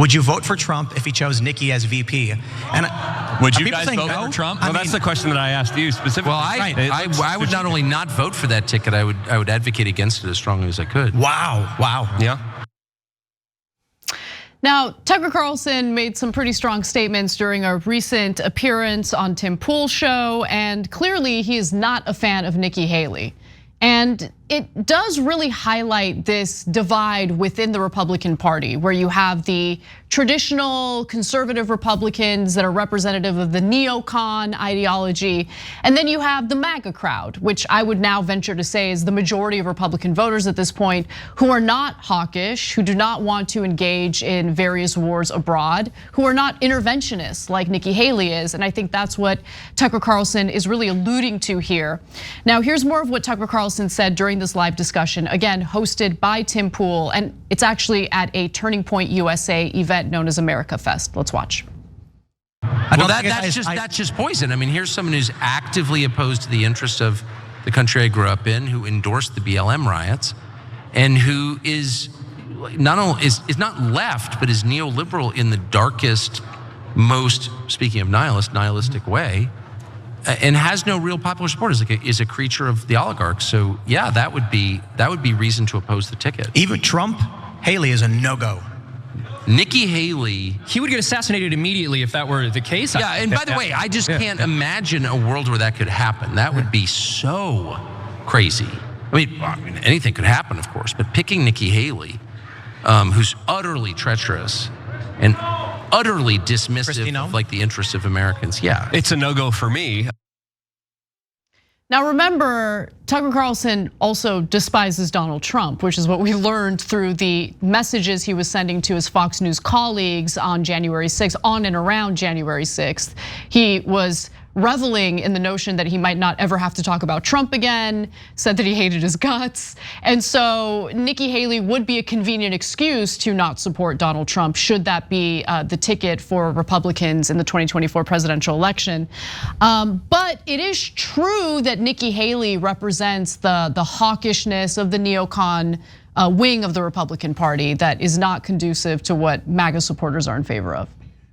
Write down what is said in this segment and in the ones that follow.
Would you vote for Trump if he chose Nikki as VP? And would you guys vote for Trump? Well, that's the question that I asked you specifically. Well, I would not only not vote for that ticket, I would advocate against it as strongly as I could. Wow. Yeah. Now, Tucker Carlson made some pretty strong statements during a recent appearance on Tim Pool's show, and clearly he is not a fan of Nikki Haley. And it does really highlight this divide within the Republican Party, where you have the traditional conservative Republicans that are representative of the neocon ideology, and then you have the MAGA crowd, which I would now venture to say is the majority of Republican voters at this point, who are not hawkish, who do not want to engage in various wars abroad, who are not interventionists like Nikki Haley is. And I think that's what Tucker Carlson is really alluding to here. Now, here's more of what Tucker Carlson said during this live discussion, again, hosted by Tim Pool, and it's actually at a Turning Point USA event known as America Fest. Let's watch. Well, that's just poison. I mean, here's someone who's actively opposed to the interests of the country I grew up in, who endorsed the BLM riots, and who is not only is not left, but is neoliberal in the darkest, most, speaking of nihilistic way. And has no real popular support, is a creature of the oligarchs. So yeah, that would be reason to oppose the ticket. Even Trump, Haley is a no-go. Nikki Haley, he would get assassinated immediately if that were the case. Yeah, and by the way, I just can't imagine a world where that could happen. That would be so crazy. I mean, anything could happen, of course, but picking Nikki Haley, who's utterly treacherous and utterly dismissive of like the interests of Americans. Yeah, it's a no-go for me. Now remember, Tucker Carlson also despises Donald Trump, which is what we learned through the messages he was sending to his Fox News colleagues on January 6th, on and around January 6th. He was reveling in the notion that he might not ever have to talk about Trump again, said that he hated his guts. And so Nikki Haley would be a convenient excuse to not support Donald Trump, should that be the ticket for Republicans in the 2024 presidential election. But it is true that Nikki Haley represents the hawkishness of the neocon wing of the Republican Party that is not conducive to what MAGA supporters are in favor of.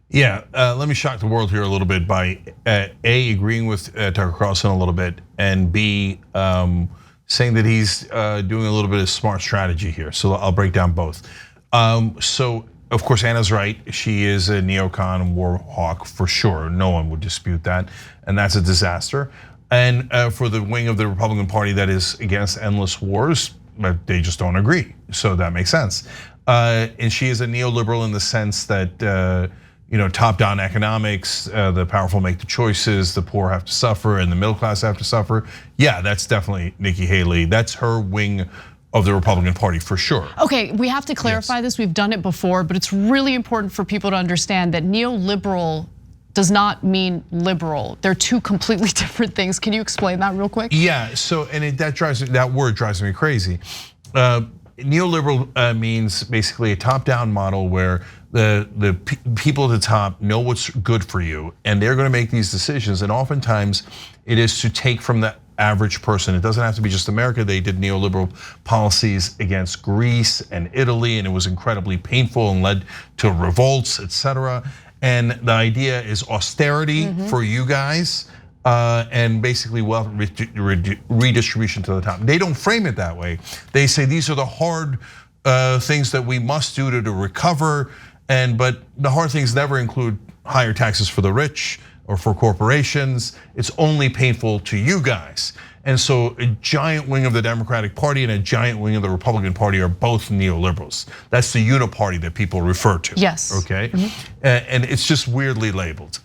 Yeah, let me shock the world here a little bit by A, agreeing with Tucker Carlson a little bit, and B, saying that he's doing a little bit of smart strategy here. So I'll break down both. So of course Anna's right, she is a neocon war hawk for sure. No one would dispute that, and that's a disaster. And for the wing of the Republican Party that is against endless wars, they just don't agree. So that makes sense. And she is a neoliberal in the sense that top-down economics, the powerful make the choices, the poor have to suffer, and the middle class have to suffer. Yeah, that's definitely Nikki Haley. That's her wing of the Republican Party for sure. Okay, we have to clarify this. We've done it before, but it's really important for people to understand that neoliberal does not mean liberal. They're two completely different things. Can you explain that real quick? Yeah, so that word drives me crazy. Neoliberal means basically a top-down model where the people at the top know what's good for you, and they're going to make these decisions. And oftentimes, it is to take from the average person. It doesn't have to be just America. They did neoliberal policies against Greece and Italy, and it was incredibly painful and led to revolts, etc. And the idea is austerity for you guys. And basically wealth redistribution to the top. They don't frame it that way. They say these are the hard things that we must do to recover, but the hard things never include higher taxes for the rich or for corporations. It's only painful to you guys. And so a giant wing of the Democratic Party and a giant wing of the Republican Party are both neoliberals. That's the uniparty that people refer to. Yes. Okay, and it's just weirdly labeled.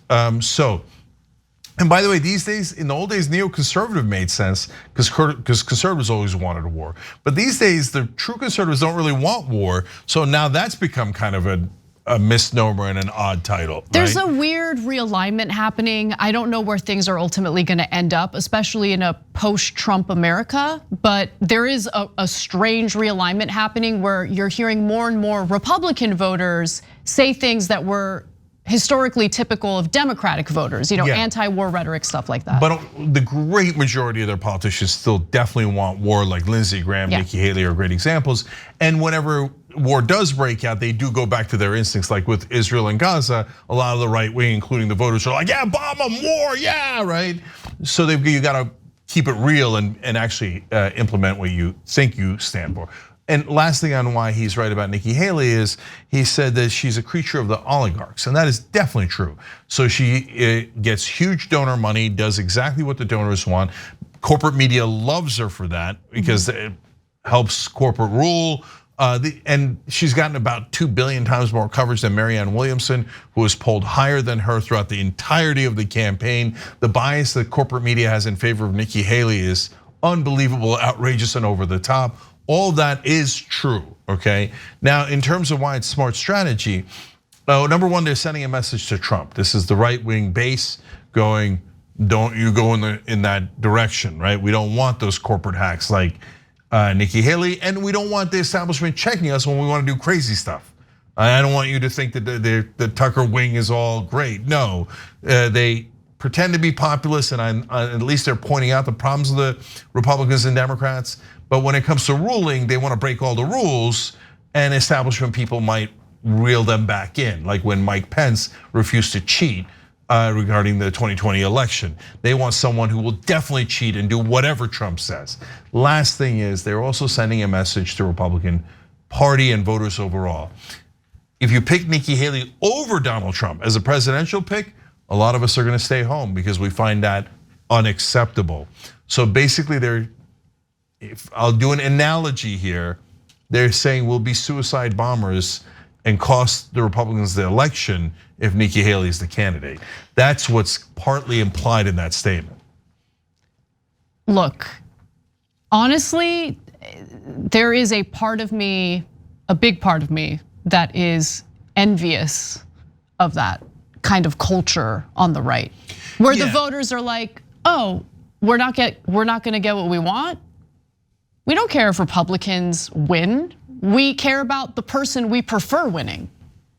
And by the way, these days, in the old days, neoconservative made sense because conservatives always wanted a war. But these days, the true conservatives don't really want war. So now that's become kind of a misnomer and an odd title. There's a weird realignment happening. I don't know where things are ultimately going to end up, especially in a post-Trump America. But there is a strange realignment happening where you're hearing more and more Republican voters say things that were historically typical of Democratic voters, Yeah. anti-war rhetoric, stuff like that. But the great majority of their politicians still definitely want war, like Lindsey Graham, Nikki Haley are great examples. And whenever war does break out, they do go back to their instincts. Like with Israel and Gaza, a lot of the right wing, including the voters, are like, yeah, bomb them, war, yeah, right? So you gotta keep it real and actually implement what you think you stand for. And last thing on why he's right about Nikki Haley is he said that she's a creature of the oligarchs, and that is definitely true. So she gets huge donor money, does exactly what the donors want. Corporate media loves her for that because it helps corporate rule. And she's gotten about 2 billion times more coverage than Marianne Williamson, who was polled higher than her throughout the entirety of the campaign. The bias that corporate media has in favor of Nikki Haley is unbelievable, outrageous, and over the top. All that is true, okay? Now, in terms of why it's smart strategy, number one, they're sending a message to Trump. This is the right-wing base going, don't you go in that direction, right? We don't want those corporate hacks like Nikki Haley, and we don't want the establishment checking us when we want to do crazy stuff. I don't want you to think that the Tucker wing is all great. No, they pretend to be populist, and at least they're pointing out the problems of the Republicans and Democrats. But when it comes to ruling, they want to break all the rules, and establishment people might reel them back in, like when Mike Pence refused to cheat regarding the 2020 election. They want someone who will definitely cheat and do whatever Trump says. Last thing is, they're also sending a message to Republican Party and voters overall. If you pick Nikki Haley over Donald Trump as a presidential pick, a lot of us are gonna stay home because we find that unacceptable. So basically, I'll do an analogy here. They're saying we'll be suicide bombers and cost the Republicans the election if Nikki Haley is the candidate. That's what's partly implied in that statement. Look, honestly, there is a part of me, a big part of me, that is envious of that kind of culture on the right, where the voters are like, oh, we're not gonna get what we want. We don't care if Republicans win. We care about the person we prefer winning.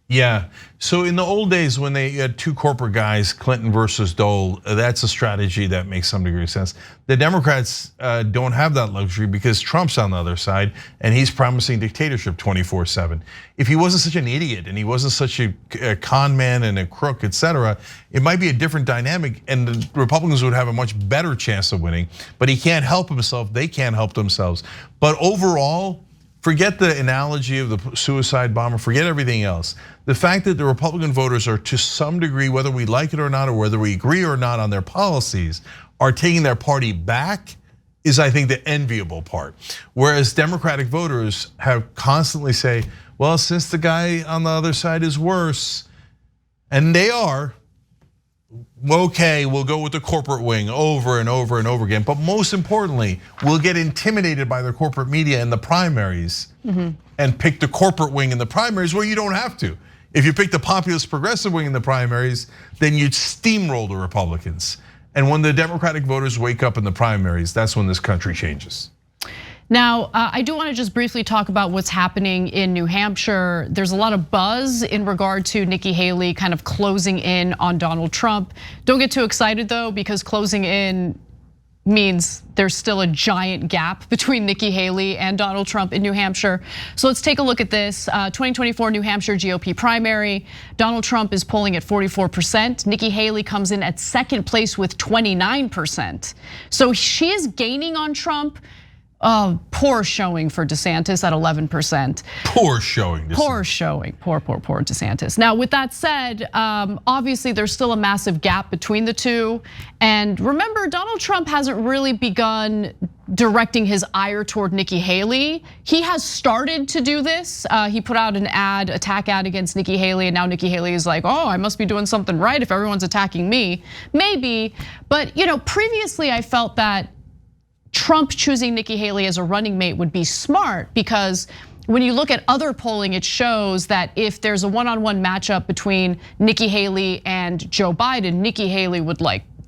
Yeah, so in the old days when they had two corporate guys, Clinton versus Dole, that's a strategy that makes some degree of sense. The Democrats don't have that luxury because Trump's on the other side and he's promising dictatorship 24/7. If he wasn't such an idiot and he wasn't such a con man and a crook, etc., it might be a different dynamic and the Republicans would have a much better chance of winning, but he can't help himself, they can't help themselves. But overall, forget the analogy of the suicide bomber, forget everything else. The fact that the Republican voters are to some degree, whether we like it or not, or whether we agree or not on their policies, are taking their party back is, I think, the enviable part. Whereas Democratic voters have constantly say, well, since the guy on the other side is worse, and they are, okay, we'll go with the corporate wing over and over and over again. But most importantly, we'll get intimidated by the corporate media in the primaries and pick the corporate wing in the primaries where you don't have to. If you pick the populist progressive wing in the primaries, then you'd steamroll the Republicans. And when the Democratic voters wake up in the primaries, that's when this country changes. Now, I do want to just briefly talk about what's happening in New Hampshire. There's a lot of buzz in regard to Nikki Haley kind of closing in on Donald Trump. Don't get too excited though, because closing in means there's still a giant gap between Nikki Haley and Donald Trump in New Hampshire. So let's take a look at this. 2024 New Hampshire GOP primary. Donald Trump is polling at 44%. Nikki Haley comes in at second place with 29%. So she is gaining on Trump. Poor showing for DeSantis at 11%. Poor showing. Poor showing, poor DeSantis. Now with that said, obviously there's still a massive gap between the two. And remember, Donald Trump hasn't really begun directing his ire toward Nikki Haley. He has started to do this. He put out an attack ad against Nikki Haley, and now Nikki Haley is like, oh, I must be doing something right if everyone's attacking me. Maybe, but previously I felt that Trump choosing Nikki Haley as a running mate would be smart because when you look at other polling, it shows that if there's a one-on-one matchup between Nikki Haley and Joe Biden, Nikki Haley would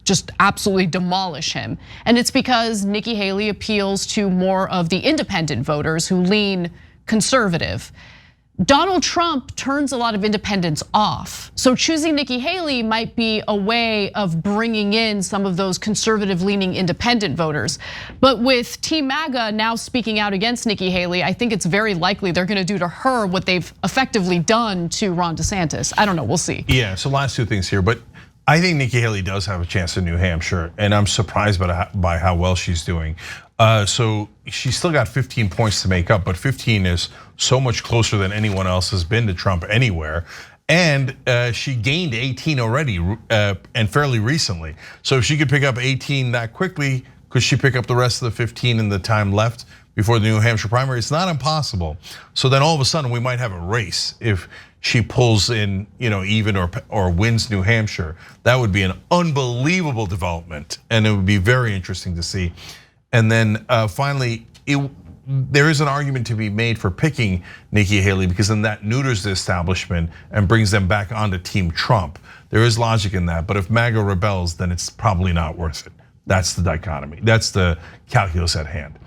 just absolutely demolish him. And it's because Nikki Haley appeals to more of the independent voters who lean conservative. Donald Trump turns a lot of independents off. So choosing Nikki Haley might be a way of bringing in some of those conservative-leaning independent voters. But with Team MAGA now speaking out against Nikki Haley, I think it's very likely they're gonna do to her what they've effectively done to Ron DeSantis. I don't know, we'll see. Yeah, so last two things here, but I think Nikki Haley does have a chance in New Hampshire, and I'm surprised by how well she's doing. So she's still got 15 points to make up, but 15 is so much closer than anyone else has been to Trump anywhere. And she gained 18 already, and fairly recently. So if she could pick up 18 that quickly, could she pick up the rest of the 15 in the time left before the New Hampshire primary? It's not impossible. So then all of a sudden we might have a race if she pulls in, even or wins New Hampshire. That would be an unbelievable development, and it would be very interesting to see. And then finally, there is an argument to be made for picking Nikki Haley, because then that neuters the establishment and brings them back onto Team Trump. There is logic in that, but if MAGA rebels, then it's probably not worth it. That's the dichotomy. That's the calculus at hand.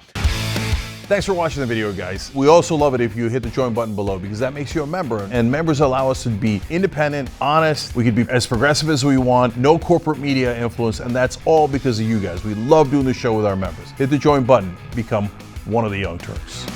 Thanks for watching the video, guys. We also love it if you hit the join button below, because that makes you a member, and members allow us to be independent, honest. We can be as progressive as we want, no corporate media influence, and that's all because of you guys. We love doing the show with our members. Hit the join button, become one of the Young Turks.